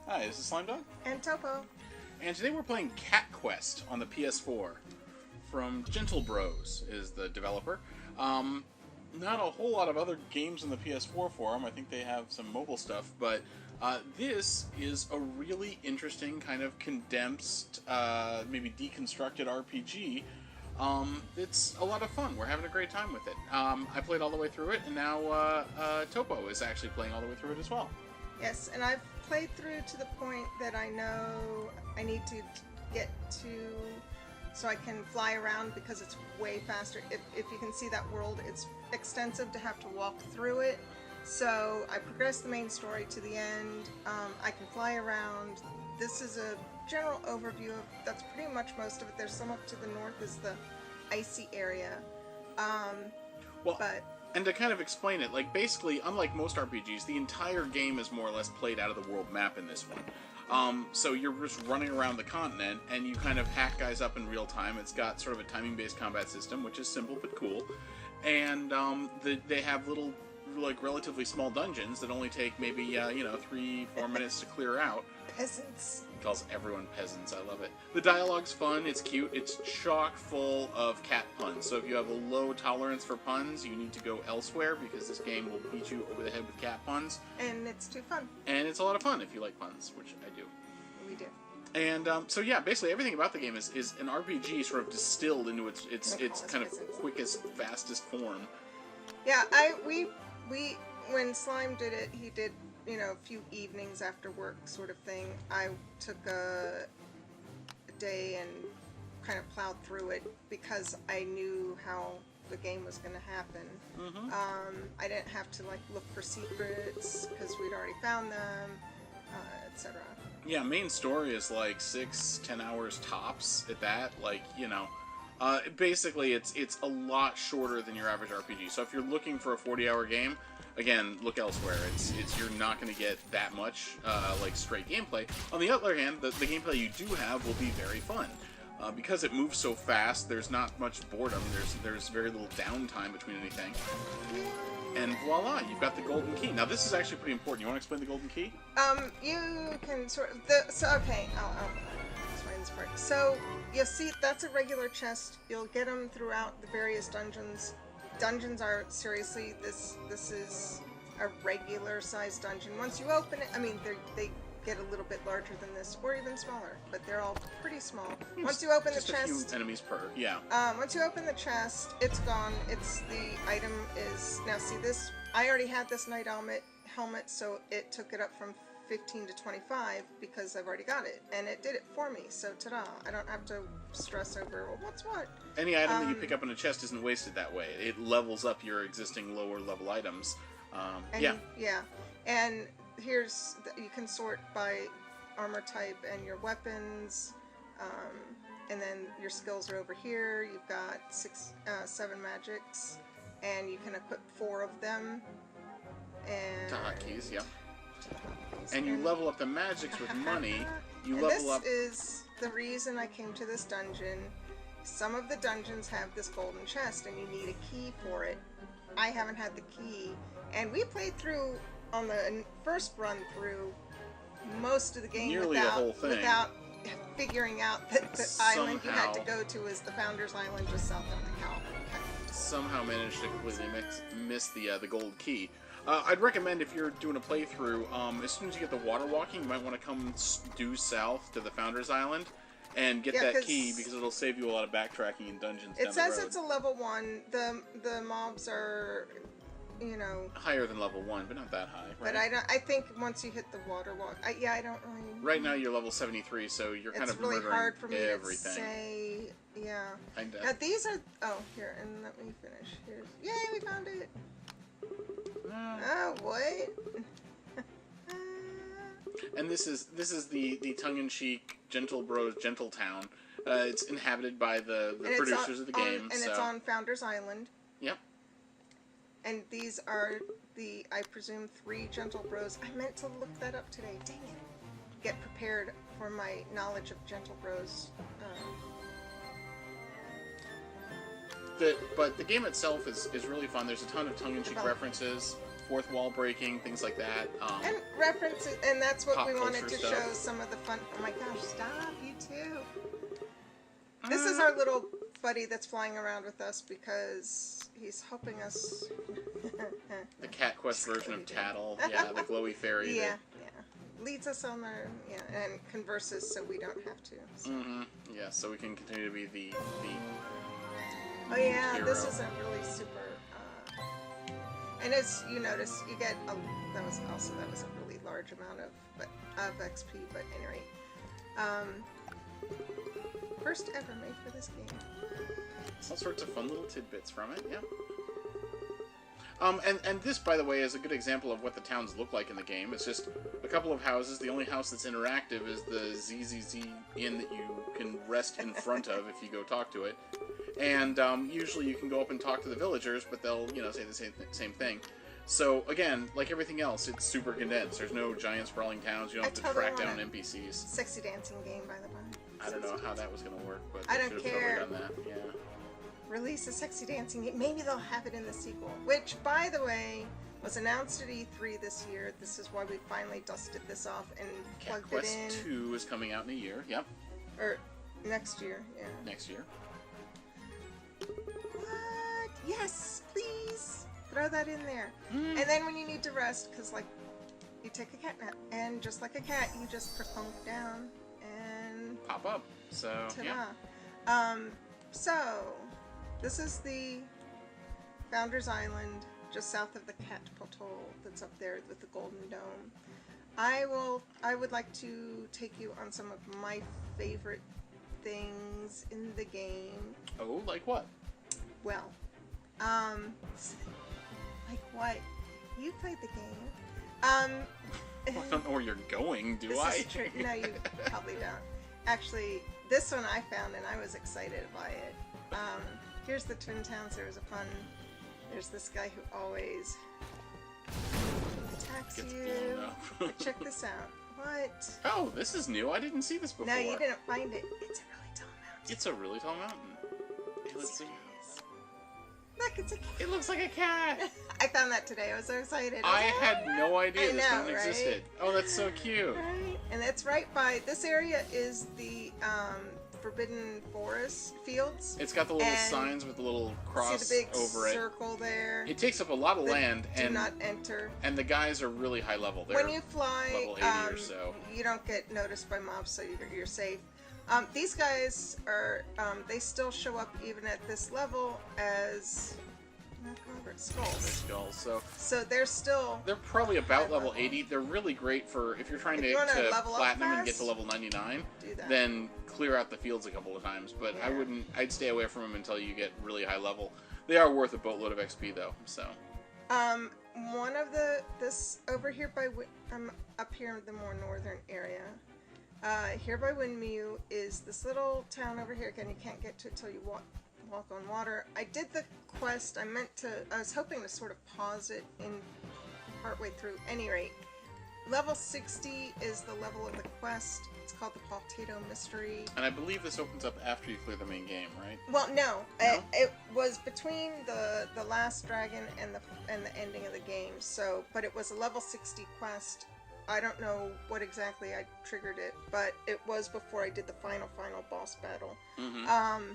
Hi, this is Slimedog. And Topo. And today we're playing Cat Quest on the PS4. From Gentlebros is the developer. Not a whole lot of other games in the PS4 for them. I think they have some mobile stuff, but this is a really interesting kind of condensed, maybe deconstructed RPG. It's a lot of fun. We're having a great time with it. I played all the way through it, and now Topo is actually playing all the way through it as well. Yes, and I've played through to the point that I know I need to get to so I can fly around because it's way faster. If you can see that world, it's extensive to have to walk through it. So I progressed the main story to the end. I can fly around. This is a general overview of, that's pretty much most of it. There's some up to the north is the icy area. And to kind of explain it, like basically, unlike most RPGs, the entire game is more or less played out of the world map in this one. So you're just running around the continent, and you kind of hack guys up in real time. It's got sort of a timing-based combat system, which is simple but cool. And they have little, like, relatively small dungeons that only take maybe, 3-4 minutes to clear out. Peasants. He calls everyone peasants. I love it. The dialogue's fun. It's cute. It's chock full of cat puns. So if you have a low tolerance for puns, you need to go elsewhere because this game will beat you over the head with cat puns. And it's too fun. And it's a lot of fun if you like puns, which I do. We do. And so yeah, basically everything about the game is an RPG sort of distilled into its kind of quickest, fastest form. Yeah, we when Slime did it, he did, a few evenings after work sort of thing. I took a day and kind of plowed through it because I knew how the game was going to happen. Mm-hmm. I didn't have to look for secrets because we'd already found them, etc. Yeah, main story is like 6-10 hours tops at that. Basically it's a lot shorter than your average RPG. So if you're looking for a 40-hour game, again, look elsewhere. It's you're not going to get that much straight gameplay. On the other hand, the gameplay you do have will be very fun. Because it moves so fast, there's not much boredom. There's very little downtime between anything. And voila, you've got the golden key. Now this is actually pretty important. You want to explain the golden key? You can sort of okay, I'll explain this part. So you'll see that's a regular chest. You'll get them throughout the various dungeons. Dungeons are seriously this is a regular sized dungeon. Once you open it, they get a little bit larger than this, or even smaller, but they're all pretty small. Once you open the chest, a few enemies per, yeah. Once you open the chest, it's gone. The item is now. See this? I already had this knight helmet, so it took it up from 15 to 25 because I've already got it, and it did it for me. So ta-da! I don't have to stress over what's what. Any item that you pick up in a chest isn't wasted that way. It levels up your existing lower level items. And here's you can sort by armor type and your weapons, and then your skills are over here. You've got 7 magics, and you can equip 4 of them. And to hotkeys, yeah. And you level up the magics with money. You level up. This is the reason I came to this dungeon. Some of the dungeons have this golden chest, and you need a key for it. I haven't had the key, and we played through on the first run through most of the game nearly the whole thing without figuring out that the island you had to go to is the Founder's Island just south of the cow. Somehow managed to completely miss the gold key. I'd recommend if you're doing a playthrough, as soon as you get the water walking, you might want to come due south to the Founder's Island and get that key because it'll save you a lot of backtracking in dungeons down the road. It says it's a level 1. The mobs are, higher than level 1, but not that high, right? But I think once you hit the water walk, I don't really. Right now you're level 73, so you're kind of really murdering hard for me everything. To say, yeah. Kinda. Now these are here, and let me finish. Yay, we found it. Oh, what? And this is the tongue-in-cheek Gentlebros Gentletown. It's inhabited by the producers of the game. It's on Founder's Island. Yep. And these are I presume, 3 Gentlebros. I meant to look that up today. Dang it. Get prepared for my knowledge of Gentlebros. But the game itself is really fun. There's a ton of tongue-in-cheek references. fourth wall breaking, things like that. And references, and that's what pop we wanted culture to stuff. show some of the fun. Oh my gosh, stop, you too. This is our little buddy that's flying around with us because he's helping us. The Cat Quest version of Tattle. Yeah, the glowy fairy. Yeah, yeah. Leads us on our, and converses so we don't have to. So. Yeah, so we can continue to be the Oh yeah, hero. this is a really super. And as you notice, you get that was a really large amount of XP. But anyway, first ever made for this game. All sorts of fun little tidbits from it, yeah. And this, by the way, is a good example of what the towns look like in the game. It's just a couple of houses. The only house that's interactive is the ZZZ Inn that you can rest in front of if you go talk to it. And usually you can go up and talk to the villagers, but they'll, say the same thing. So, again, like everything else, it's super condensed. There's no giant sprawling towns. You don't have to track down NPCs. Sexy dancing game, by the way. I don't know how that was going to work, but I they don't should have care. probably done that. Yeah. Release a sexy dancing game. Maybe they'll have it in the sequel. Which, by the way, was announced at E3 this year. This is why we finally dusted this off and Cat plugged Quest it in. 2 is coming out in a year. Yep. Or next year, yeah. Next year. What? Yes, please. Throw that in there. And then when you need to rest, because, you take a cat nap, and just like a cat, you just perpunk down and Pop up. So, ta-da. yeah. So, this is the Founders Island, just south of the Catnip that's up there with the Golden Dome. I would like to take you on some of my favorite things in the game. Oh, like what? Well, like what? You played the game. I don't know where you're going, do I? This is true. No, you probably don't. Actually, this one I found and I was excited by it. Here's the Twin Towns. There was a fun. There's this guy who always attacks Gets you. blown up. But check this out. What? Oh, this is new. I didn't see this before. No, you didn't find it. It's a really tall mountain. It's a really tall mountain. Hey, let's see. Look, it's a cat. It looks like a cat. I found that today. I was so excited. I had no idea I this know, mountain right? existed. Oh, that's so cute. Right. And that's right by this area is the Forbidden Forest fields. It's got the little And signs with the little cross See the big over it. circle there. It takes up a lot of The land, Do and not enter. and the guys are really high level. They're When you fly, level 80 or so. you don't get noticed by mobs, so you're safe. These guys are, they still show up even at this level as skulls. Skulls. So they're still. They're probably about high level 80. They're really great for if you're trying If to you wanna to level up platinum and get fast, to level 99. do that. Then clear out the fields a couple of times. But I Yeah. wouldn't. I'd stay away from them until you get really high level. They are worth a boatload of XP though. So. One of this over here by I'm up here in the more northern area. Here by Windmew is this little town over here. Again, you can't get to it till you walk on water. I did the quest. I was hoping to sort of pause it in partway through. Any rate, level 60 is the level of the quest. It's called the Potato Mystery. And I believe this opens up after you clear the main game, right? Well, no. No? It was between the last dragon and the ending of the game. So, but it was a level 60 quest. I don't know what exactly I triggered it, but it was before I did the final boss battle. Mm-hmm.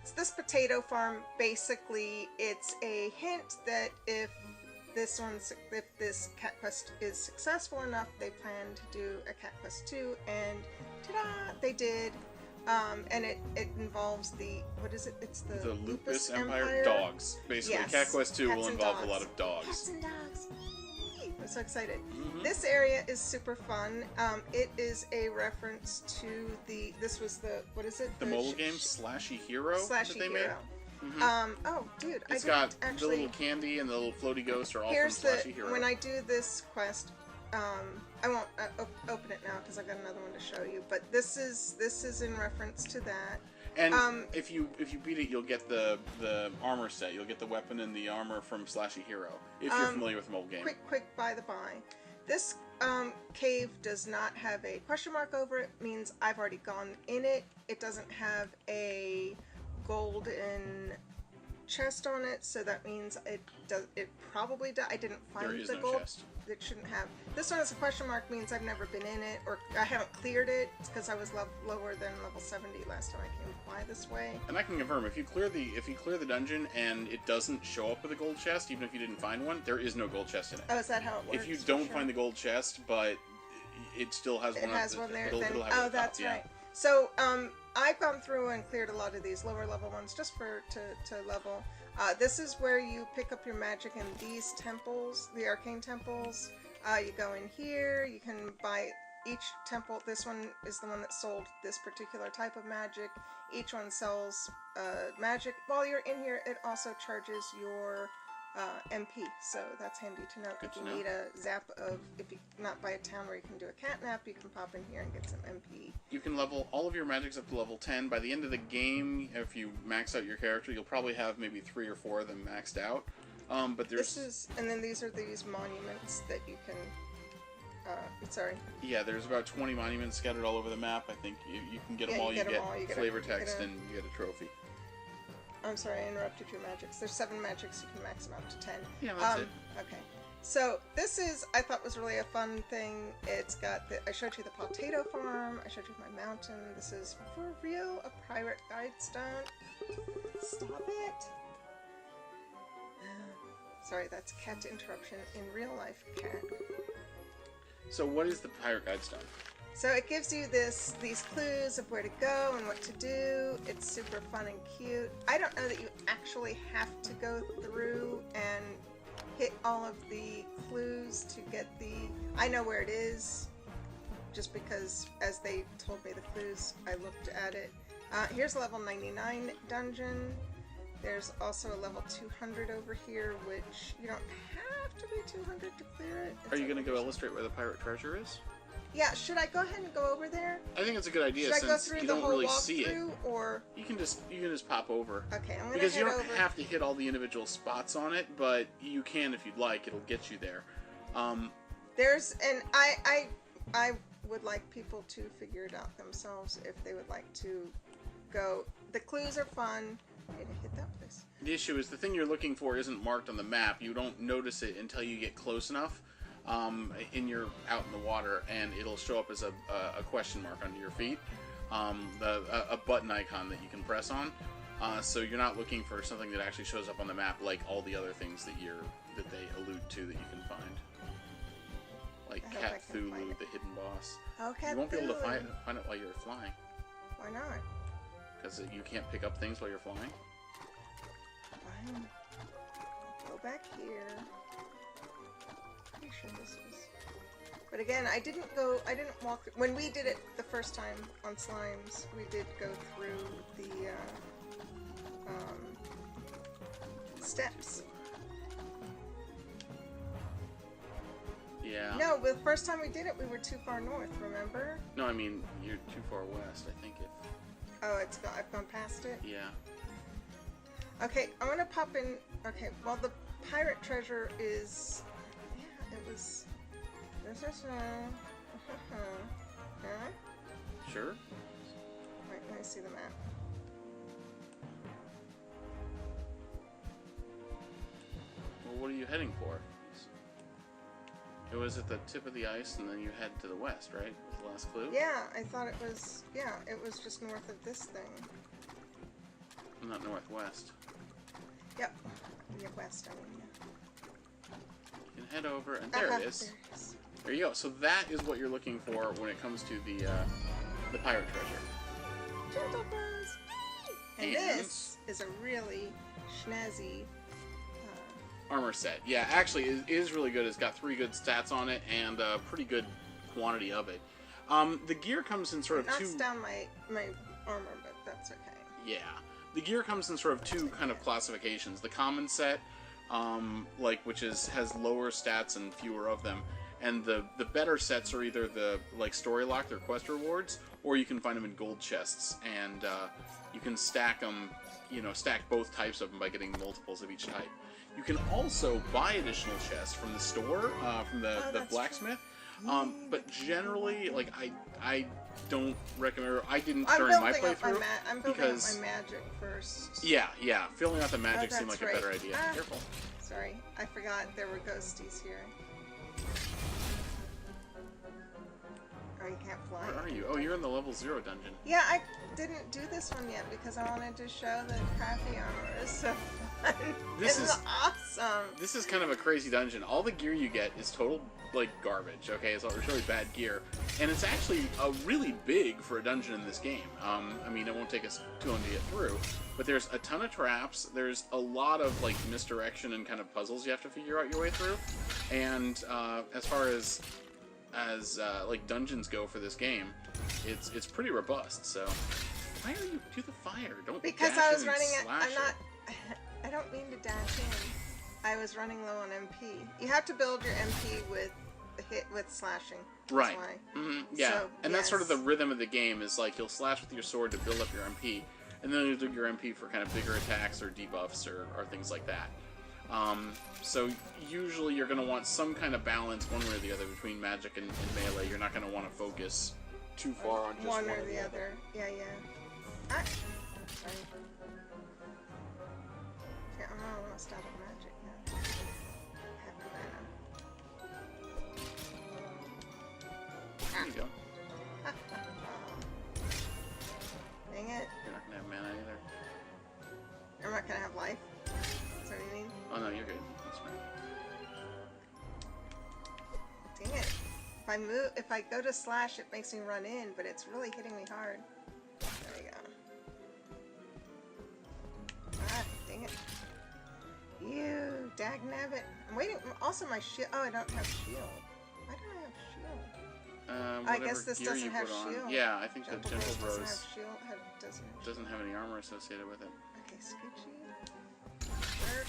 It's this potato farm. Basically, it's a hint that if this cat quest is successful enough, they plan to do a cat quest 2, and ta-da, they did. And it involves what is it? It's the Lupus Empire dogs. Basically, Yes. Cat Quest 2 will Cats and involve dogs. a lot of dogs. Cats and dogs. Yay! I'm so excited. Mhm. This area is super fun. It is a reference to this was what is it? The mobile game Slashy Hero that Slashy they Hero. made. Mhm. Oh, dude, It's I got didn't the actually. little candy and the little floaty ghost are all Here's from Slashy Hero. when I do this quest. I won't open it now because I've got another one to show you. But this is in reference to that. And if you beat it, you'll get the armor set. You'll get the weapon and the armor from Slashy Hero. If you're familiar with the mobile game. Quick by the by. This cave does not have a question mark over it. Means I've already gone in it. It doesn't have a golden chest on it, so that means it does. It probably does. I didn't find There is the no gold. chest. It shouldn't have. This one has a question mark, means I've never been in it, or I haven't cleared it because I was lower than level 70 last time I came by this way. And I can confirm, if you clear the dungeon and it doesn't show up with a gold chest, even if you didn't find one, there is no gold chest in it. Oh, is that how it works? If you don't find the gold chest, but it still has one. It has one there. It'll Then, have it at oh, the that's top, right. So, I've gone through and cleared a lot of these lower level ones just to level. This is where you pick up your magic in these temples, the arcane temples. You go in here, you can buy each temple. This one is the one that sold this particular type of magic. Each one sells magic. While you're in here, it also charges your MP, so that's handy to know. Good If to you know. need a zap of, if you not by a town where you can do a catnap, you can pop in here and get some MP. You can level all of your magics up to level 10. By the end of the game, if you max out your character, you'll probably have maybe 3 or 4 of them maxed out. But there's And then these are these monuments that you can. Sorry. yeah, there's about 20 monuments scattered all over the map. I think you can get them Yeah, all. you You get 'em get all, you get flavor a- you get text a- and you get a trophy. I'm sorry, I interrupted your magics. There's 7 magics, you can max them out to 10. Yeah, that's it. Okay. So this is, I thought was really a fun thing. It's got I showed you the potato farm, I showed you my mountain. This is for real a pirate guidestone. Stop it. Sorry, that's cat interruption in real life cat. So what is the Pirate Guidestone? So it gives you these clues of where to go and what to do. It's super fun and cute. I don't know that you actually have to go through and hit all of the clues to get the... I know where it is, just because as they told me the clues, I looked at it. Here's a level 99 dungeon. There's also a level 200 over here, which you don't have to be 200 to clear it. Are you going to go illustrate where the pirate treasure is? Yeah, should I go ahead and go over there? I think it's a good idea Should I go since through you the don't whole really see it. walkthrough, or... You can just pop over. Okay, I'm gonna Because you head don't over. have to hit all the individual spots on it, but you can if you'd like. It'll get you there. There's, and I would like people to figure it out themselves if they would like to go. The clues are fun. I need to hit that place. The issue is the thing you're looking for isn't marked on the map. You don't notice it until you get close enough. In your out in the water, and it'll show up as a question mark under your feet, a button icon that you can press on. So you're not looking for something that actually shows up on the map like all the other things that they allude to that you can find, like I hope I can find Cthulhu, it. the hidden boss. Oh, You won't be able to Cthulhu. find it while you're flying, Why not? because you can't pick up things while you're flying. Fine. I'll go back here. Pretty sure this was. But again, I didn't walk through. When we did it the first time on Slimes, we did go through the steps. Yeah. No, the first time we did it, we were too far north, remember? No, I mean you're too far west. I think Oh, I've gone past it? yeah. Okay, I'm gonna pop in. Okay, well, the pirate treasure is. Yeah, it was. This is. Yeah? Sure. Right, let me see the map. Well, what are you heading for? It was at the tip of the ice, and then you head to the west, right? Was the last clue? Yeah, I thought it was. Yeah, it was just north of this thing. Not northwest. Yep. Yeah, west, I mean. You can head over, and there it is. There it is. There you go. So that is what you're looking for when it comes to the pirate treasure. Gentlebros! And And- this is a really snazzy. Armor set. Yeah, actually, it is really good. It's got 3 good stats on it, and a pretty good quantity of it. The gear comes in sort of It 2... knocks down my armor, but that's okay. Yeah. The gear comes in sort of 2 kind of classifications. The common set, which has lower stats and fewer of them, and the better sets are either the story locked or quest rewards, or you can find them in gold chests, and you can stack them, stack both types of them by getting multiples of each type. You can also buy additional chests from the store, from the that's blacksmith. But generally, I don't recommend. I didn't I'm during my building up playthrough I'm building up because my magic first. yeah, filling out the magic Oh, seemed like that's a better right. idea. Ah. Careful. Sorry, I forgot there were ghosties here. Oh, you can't fly. Where are you? Oh, you're in the level 0 dungeon. Yeah, I didn't do this one yet because I wanted to show the crappy armor is so fun. This is is awesome. This is kind of a crazy dungeon. All the gear you get is total like garbage. Okay, it's really bad gear, and it's actually really big for a dungeon in this game. I mean, it won't take us too long to get through, but there's a ton of traps. There's a lot of like misdirection and kind of puzzles you have to figure out your way through. And as far as like dungeons go for this game, it's pretty robust. So why are you do the fire? Don't because dash I was in and running it. slash I'm not. I don't mean to dash in. I was running low on MP. You have to build your MP with slashing. That's right. why. Mm-hmm. Yeah, So, and that's sort of the yes. rhythm of the game. Is like you'll slash with your sword to build up your MP, and then you'll do your MP for kind of bigger attacks or debuffs or things like that. So usually you're going to want some kind of balance one way or the other between magic and melee. You're not going to want to focus too far on just one or the other. Yeah, yeah. Ah. Sorry. Yeah, I'm almost out of magic now. There you go. Dang it. You're not going to have mana either. I'm not gonna have life. Is that what you mean? Oh no, you're good. That's fine. Dang it. If I go to slash, it makes me run in, but it's really hitting me hard. There we go. Ah, dang it. You, dagnabbit. I'm waiting. Also, my shield. Oh, I don't have shield. Why don't I have shield? I guess this doesn't have shield. Yeah, I think the Gentlebros Gentlebros doesn't have shield. doesn't have any armor associated with it. Okay, Scoochie. Sure.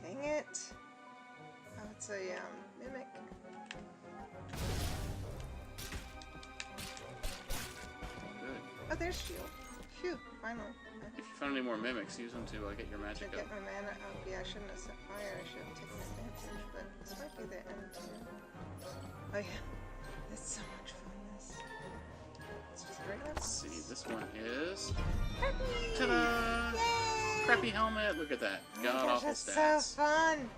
Dang it. Oh, it's a mimic. Good. Oh, there's shield. Phew, finally. If you found any more mimics, use them to get your To magic get up. my mana up. Yeah, I shouldn't have set fire. I should have taken advantage, but this might be the end too. Oh yeah. It's so much fun, this. Let's just bring it up. Let's see, this one is... Crappy! Ta-da! Yay! Crappy helmet, look at that. Oh my God gosh, awful that's stats. so fun!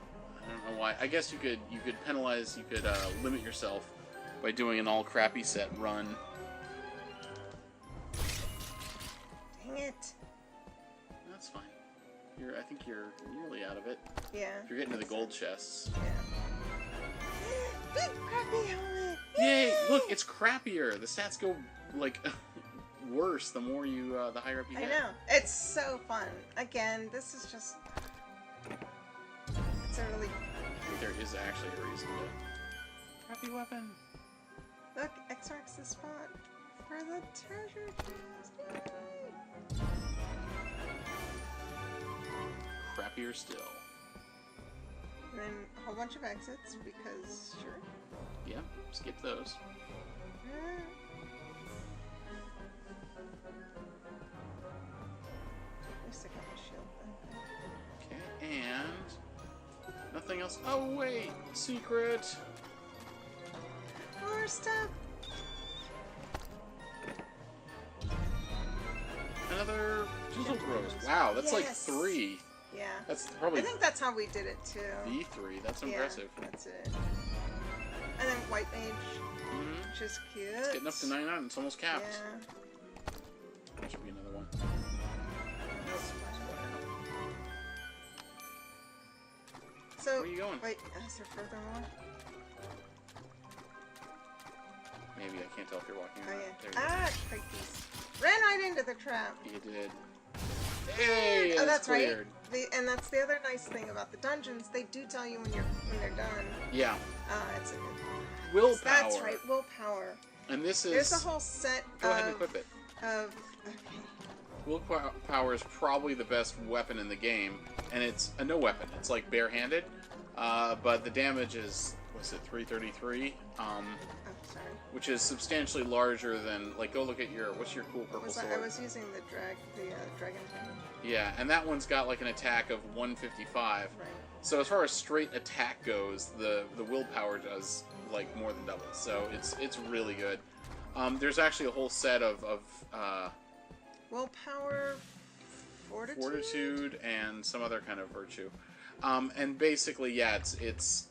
I don't know why. I guess you could penalize, you could limit yourself by doing an all crappy set run. Dang it. That's fine. I think you're nearly out of it. Yeah. If you're getting to the gold chests. Yeah. Big crappy helmet! Yay! Look, it's crappier. The stats go like worse the more you, the higher up you I get. know. It's so fun. Again, this is just... It's a really... I think there is actually a reason to... Crappy weapon. Look, X marks the spot for the treasure chest. Yay! Crappier still. And then a whole bunch of exits because, sure. Yeah, skip those. At least I got my shield then. Okay, and... Nothing else. Oh, wait! Secret! More stuff! Another Gentlebros. Wow, that's like Yes. 3. Yeah. That's probably I think that's how we did it too. the 3. That's Yeah, impressive. that's it. And then White Mage, Mm-hmm. which is cute. It's getting up to 99. It's almost capped. Yeah. There should be another one. So, Where are you going? wait, is there further more? Maybe, I can't tell if you're walking or Oh not. yeah. There you Ah, crikey's. Ran right into the trap. go. You did. Hey, Oh, that's cleared. right. And that's the other nice thing about the dungeons. They do tell you when they're done. Yeah. It's a good. Willpower. That's right, willpower. And this is... There's a whole set Go of... ahead and equip it. Okay. Willpower is probably the best weapon in the game, and it's a no weapon. It's like barehanded, but the damage is, what's it, 333? Oh, sorry. Which is substantially larger than, like, go look at what's your cool purple sword? I was using the dragon thing. Yeah, and that one's got like an attack of 155. Right. So as far as straight attack goes, the willpower does like more than double. So it's really good. There's actually a whole set of willpower, fortitude, and some other kind of virtue. And basically, yeah, it's it's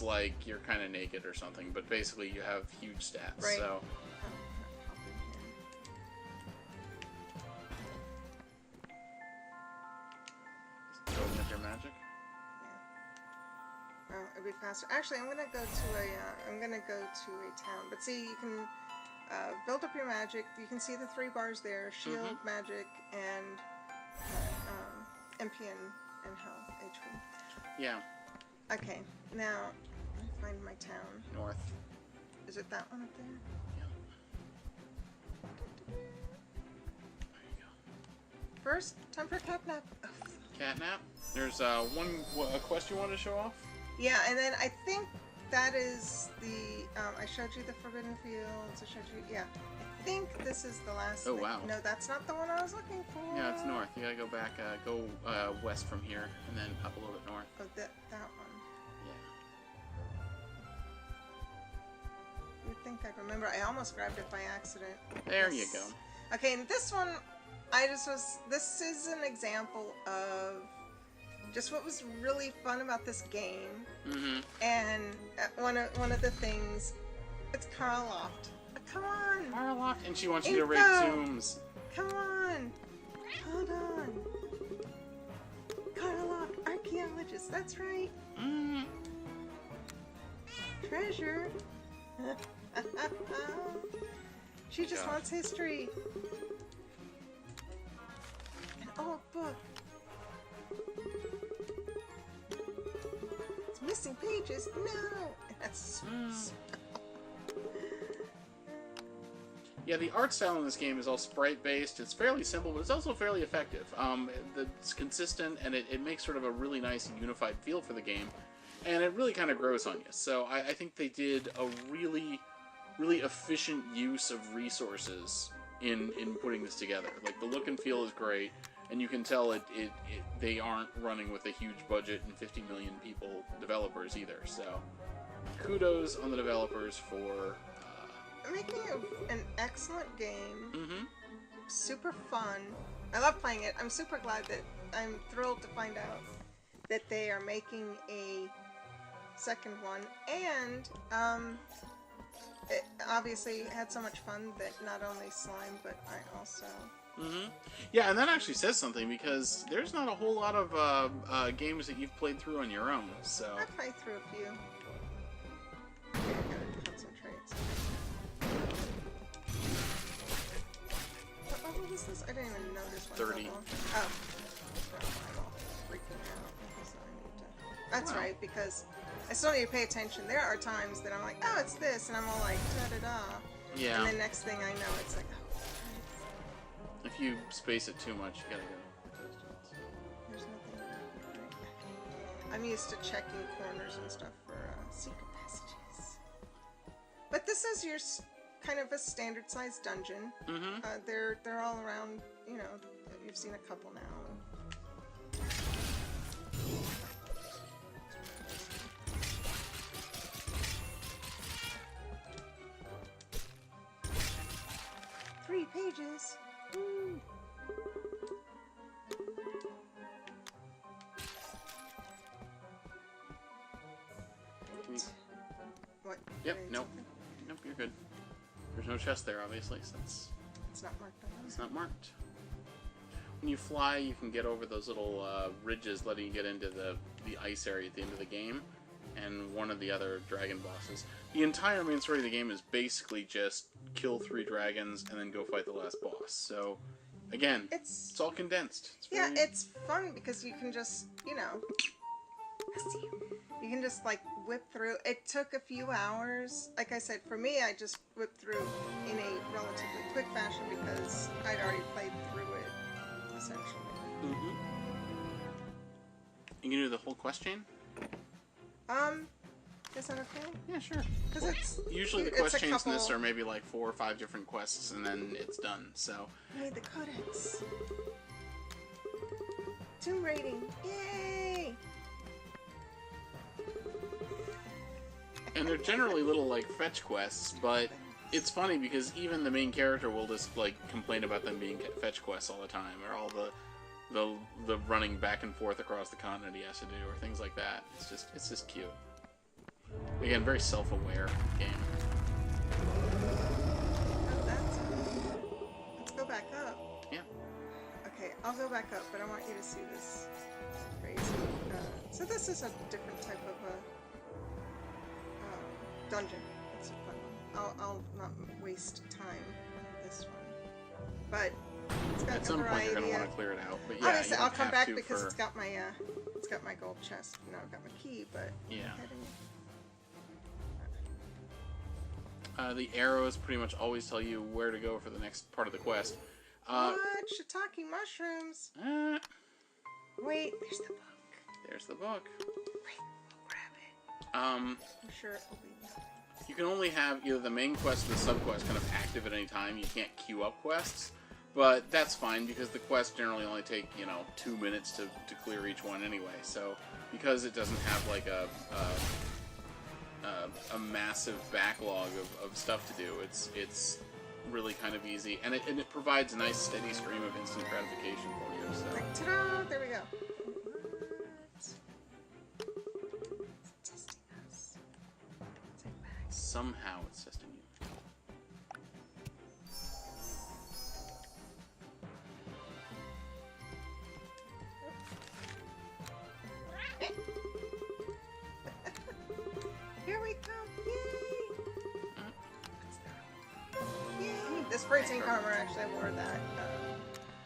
like you're kind of naked or something, but basically you have huge stats. Right. So. Go with your magic. Yeah. Oh, it'd be faster. Actually, I'm gonna go to a town. But see, you can build up your magic. You can see the 3 bars there: shield, magic, and MP and health, HP. Yeah. Okay, now let me find my town. North. Is it that one up there? Yeah. There you go. First, time for Catnap. Oh. Catnap. There's a quest you want to show off? Yeah, and then I think that is the. I showed you the Forbidden Fields. I showed you. Yeah, I think this is the last. Oh thing. wow. No, that's not the one I was looking for. Yeah, it's north. You gotta go back. Go west from here, and then up a little bit north. Oh, that one. Yeah. You'd think I'd remember. I almost grabbed it by accident. There you go. Okay, and this one, this is an example of just what was really fun about this game. Mm-hmm. And one of the things, it's Karloft. Come on! Karloft, and she wants you to raid tombs. Come on! Hold on. Karloft, archaeologist, that's right. Mm. Treasure. She just wants history. An old book. It's missing pages. No. That's. Yeah, the art style in this game is all sprite-based. It's fairly simple, but it's also fairly effective. It's consistent, and it makes sort of a really nice and unified feel for the game, and it really kind of grows on you. So I think they did a really, really efficient use of resources in putting this together. Like, the look and feel is great, and you can tell they aren't running with a huge budget and 50 million developers either. So kudos on the developers for making an excellent game. Mm-hmm. Super fun. I love playing it. I'm super glad that I'm thrilled to find out that they are making a second one, and it obviously had so much fun that not only Slime, but I also. Mm-hmm. Yeah, and that actually says something, because there's not a whole lot of games that you've played through on your own. So I played through a few. I gotta concentrate. What was this? I didn't even notice one. 30. Oh. I'm all freaking out. So I need to... That's right, because I still need to pay attention. There are times that I'm like, oh, it's this, and I'm all like, da-da-da. yeah. And the next thing I know, it's like, oh. If you space it too much, you gotta go. There's nothing right. I'm used to checking corners and stuff for secret passages. But this is your kind of a standard-sized dungeon. Mm-hmm. They're all around. You know, you've seen a couple now. 3 pages. Woo. What? Yep. Nope. Nope. You're good. There's no chest there, obviously, since it's not marked on it's not marked. When you fly, you can get over those little ridges, letting you get into the ice area at the end of the game, and one of the other dragon bosses. The entire main story of the game is basically just kill 3 dragons and then go fight the last boss. So, again, it's all condensed. It's fun because you can just, you can just like whip through. It took a few hours. Like I said, for me, I just whipped through in a relatively quick fashion because I'd already played through it, essentially. Mm-hmm. You can do the whole quest chain? Is that okay? Yeah, sure. Because it's usually the quest chains in this are maybe like 4 or 5 different quests, and then it's done. So. Made the codex. Tomb raiding! Yay! And they're generally little, like, fetch quests, but it's funny because even the main character will just, like, complain about them being fetch quests all the time, or all the running back and forth across the continent he has to do, or things like that. It's just cute. Again, very self-aware game. Oh, that's let's go back up. Yeah. Okay, I'll go back up, but I want you to see this crazy. So this is a different type of dungeon. It's a fun one. I'll not waste time on this one, but it's got At some point, you're gonna want to clear it out. But yeah, obviously, you I'll don't come have back to because for... it's got my gold chest. No, I've got my key, but Yeah. The arrows pretty much always tell you where to go for the next part of the quest. What? Shiitake mushrooms. Wait, there's the book. There's the book. Wait, we'll grab it. I'm sure it will be nothing. You can only have either the main quest or the sub-quest kind of active at any time. You can't queue up quests, but that's fine because the quests generally only take, 2 minutes to clear each one anyway. So because it doesn't have like a massive backlog of stuff to do, it's really kind of easy, and it provides a nice steady stream of instant gratification for you. So. Like, ta-da! There we go. It's testing us. Take back. Somehow it's testing you. Here we go! Yay! Yay! This spray tank armor, actually, I wore that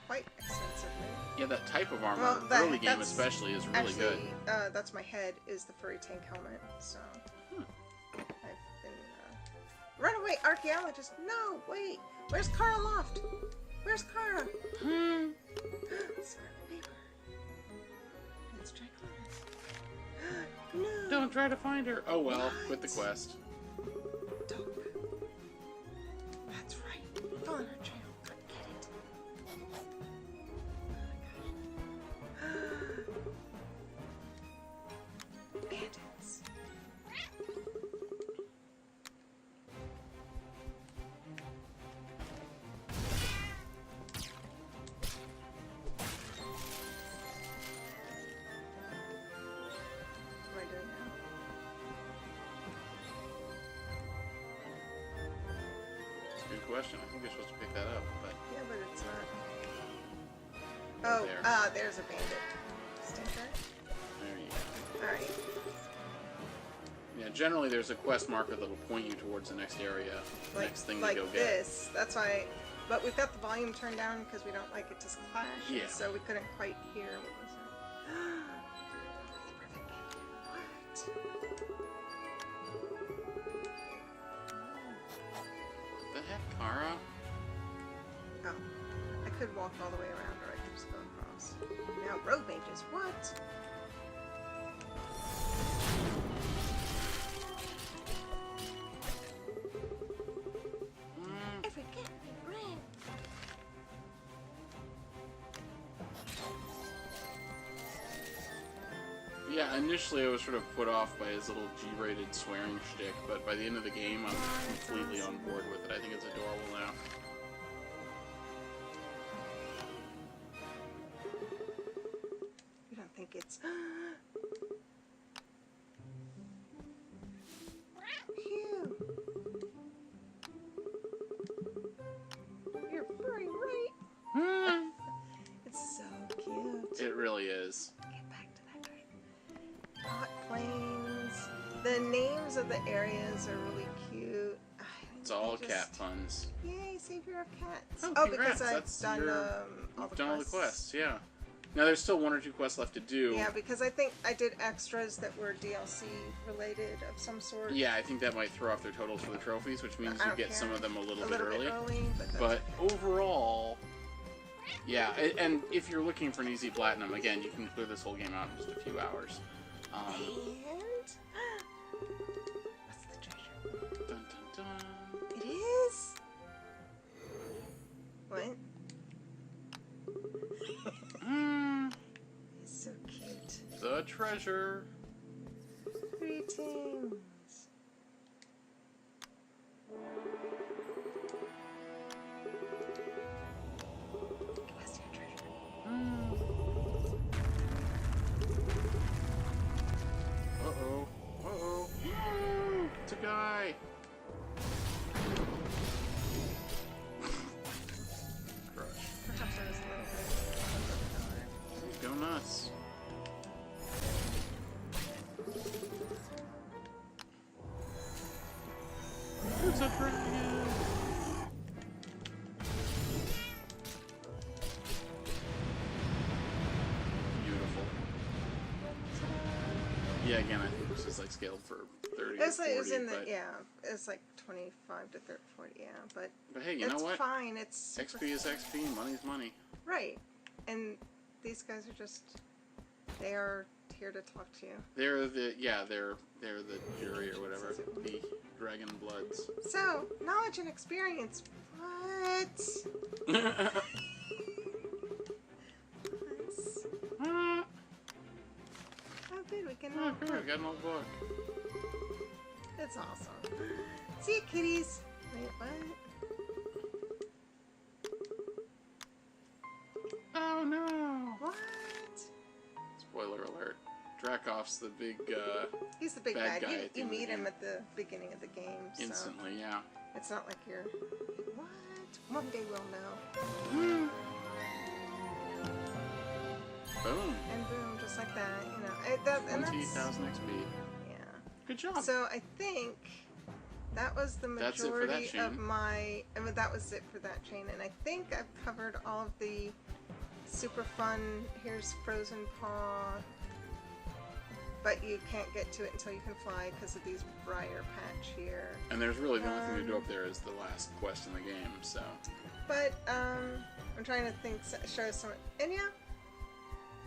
quite extensively. Yeah, that type of armor, Well, early game especially, is really good. That's my head, is the furry tank helmet, so... I've been, Run away, archaeologist! No, wait! Where's Kara Loft? Where's Kara? Smart paper. Let's try Kara. No! Don't try to find her! Oh well, quit the quest. Dog. That's right. Follow her trail. Get it. Oh my gosh. Bandits. What am I doing now? It's a good question. I think you're supposed to pick that up, but... Yeah, but it's not. Right Oh, there. there's a bandit. Stinker. There you go. Alright. Yeah, generally there's a quest marker that'll point you towards the next area, the next thing to go get. This. That's why. But we've got the volume turned down because we don't like it to clash. Yeah. So we couldn't quite hear what was it. What the heck, Kara? Oh. I could walk all the way around or I could just go across. Now, road mages. What? If we get rain. Yeah, initially I was sort of put off by his little G-rated swearing shtick, but by the end of the game I'm completely on board with it. I think it's adorable now. You don't think it's... Phew. You're furry, right? It's so cute. It really is. Get back to that train. Hot plains. The names of the areas are really cute. It's all cat puns. Yay, savior of cats. Oh, Oh, congrats. because I've That's done You've done all the quests, yeah. Now there's still 1 or 2 quests left to do. Yeah, because I think I did extras that were DLC related of some sort. Yeah, I think that might throw off their totals for the trophies, which means I you don't get care. some of them a little a bit little early. bit early, but that's But okay. overall, yeah, and if you're looking for an easy platinum, again, you can clear this whole game out in just a few hours. And what's the treasure? Dun, dun, dun. It is. What? It's so cute. The treasure. Greetings. It's a guy. Crush. Perhaps I was a little bit. Go nuts. It's a dragon. Beautiful. Yeah, again, I think this is like scaled for 30 or 40, It was in the, but, yeah, it's like 25 to 30, 40, yeah, but hey, you know what? it's fine, it's XP is XP, money's money. right, and these guys are just, they are here to talk to you. They're the, yeah, they're the jury or whatever, the Dragon Bloods. So, knowledge and experience, what? Oh good, we can Oh, great, we got an old book. That's awesome. See you, kitties. Wait, what? Oh no! What? Spoiler alert. Dracoff's the big, He's the big bad bad. guy at the You end of meet the him game. at the beginning of the game. So instantly, yeah. it's not like you're. What? One day we'll know. Boom. And boom, just like that. You know. And that's 20,000 XP. yeah. Good job. So I think that was the That's it for that majority chain. of my. I mean, that was it for that chain, and I think I've covered all of the super fun. Here's Frozen Paw, but you can't get to it until you can fly because of these briar patch here. And there's really the only thing to do up there is the last quest in the game. So. But I'm trying to think, show some, and yeah,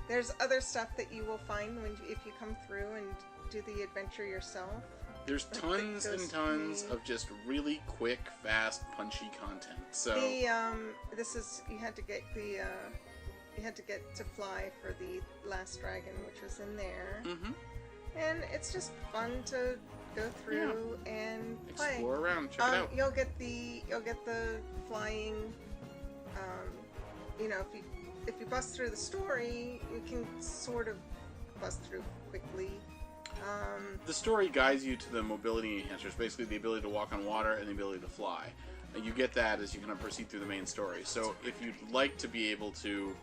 there's other stuff that you will find if you come through and do the adventure yourself. There's Like tons and tons through. of just really quick, fast, punchy content. So The this is you had to get to fly for the last dragon, which was in there, and it's just fun to go through and play. explore around, check it out. You'll get the flying. You know, if you bust through the story, you can sort of bust through quickly. The story guides you to the mobility enhancers, basically the ability to walk on water and the ability to fly. You get that as you kind of proceed through the main story. So if you'd like to be able to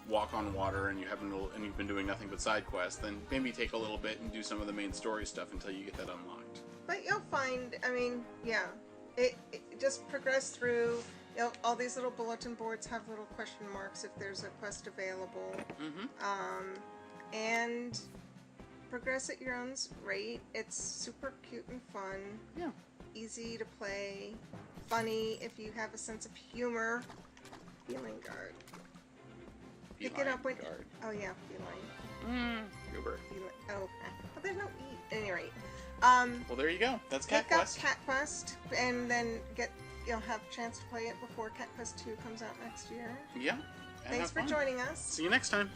walk on water and you've been doing nothing but side quests, then maybe take a little bit and do some of the main story stuff until you get that unlocked. But you'll find, I mean, yeah, it just progress through. All these little bulletin boards have little question marks if there's a quest available. And progress at your own rate. It's super cute and fun. Yeah. Easy to play. Funny if you have a sense of humor. Feeling guard. Pick it up when. Guard. Oh yeah, feline. Goober. Oh, but there's no E. At any rate. Well, there you go. That's Cat Pick up Quest. Cat Quest, and then you'll have a chance to play it before Cat Quest 2 comes out next year. Yeah. And Thanks have for fun. joining us. See you next time.